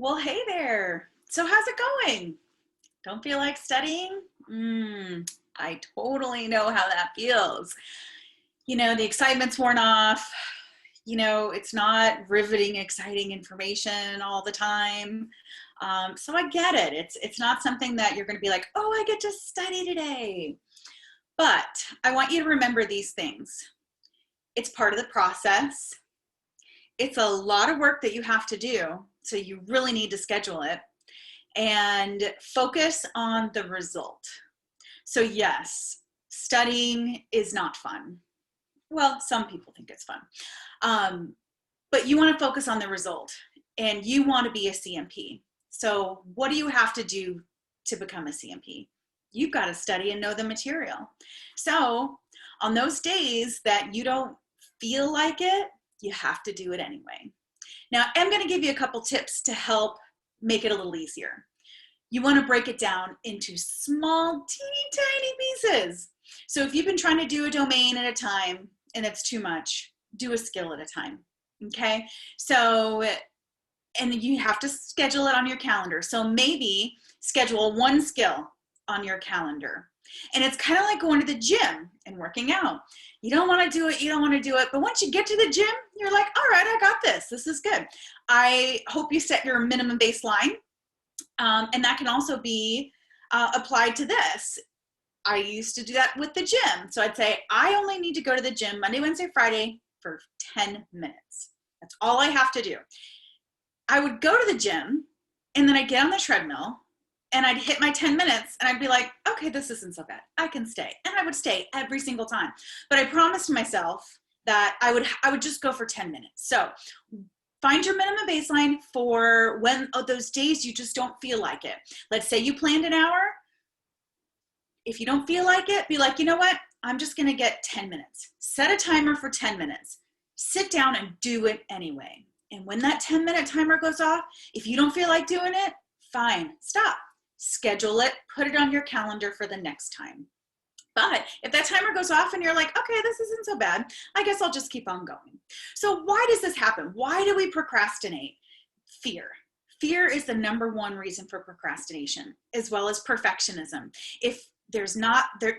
Well, hey there. So how's it going? Don't feel like studying? I totally know how that feels. The excitement's worn off. It's not riveting, exciting information all the time. So I get it. It's not something that you're going to be like, oh, I get to study today. But I want you to remember these things. It's part of the process. It's a lot of work that you have to do. So you really need to schedule it and focus on the result. So yes, studying is not fun. Well, some people think it's fun. But you want to focus on the result and you want to be a CMP. So what do you have to do to become a CMP? You've got to study and know the material. So on those days that you don't feel like it, you have to do it anyway. Now, I'm going to give you a couple tips to help make it a little easier. You want to break it down into small, teeny, tiny pieces. So if you've been trying to do a domain at a time and it's too much, do a skill at a time, okay? So, and you have to schedule it on your calendar. So maybe schedule one skill on your calendar. And it's kind of like going to the gym and working out. You don't want to do it, but once you get to the gym, you're like, all right, I got this. This is good. I hope you set your minimum baseline. And that can also be applied to this. I used to do that with the gym. So I'd say, I only need to go to the gym Monday, Wednesday, Friday for 10 minutes. That's all I have to do. I would go to the gym and then I'd get on the treadmill and I'd hit my 10 minutes and I'd be like, okay, this isn't so bad. I can stay. And I would stay every single time. But I promised myself that I would just go for 10 minutes. So find your minimum baseline for when those days you just don't feel like it. Let's say you planned an hour. If you don't feel like it, be like, you know what? I'm just going to get 10 minutes. Set a timer for 10 minutes. Sit down and do it anyway. And when that 10-minute timer goes off, if you don't feel like doing it, fine, stop. Schedule it, put it on your calendar for the next time. But if that timer goes off and you're like, okay, this isn't so bad, I guess I'll just keep on going. So why does this happen? Why do we procrastinate? Fear. Fear is the number one reason for procrastination, as well as perfectionism. If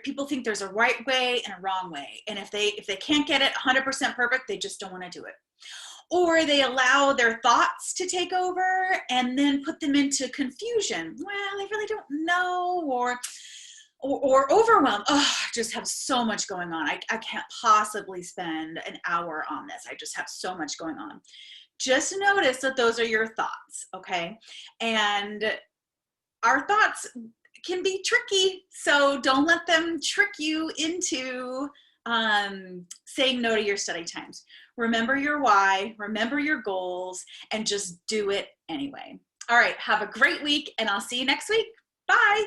people think there's a right way and a wrong way. And if they can't get it 100% perfect, they just don't want to do it. Or they allow their thoughts to take over and then put them into confusion. Well, I really don't know, or overwhelmed. Oh, I just have so much going on. I can't possibly spend an hour on this. I just have so much going on. Just notice that those are your thoughts, okay? And our thoughts can be tricky, so don't let them trick you into saying no to your study times. Remember your why, remember your goals, and just do it anyway. All right, have a great week, and I'll see you next week. Bye.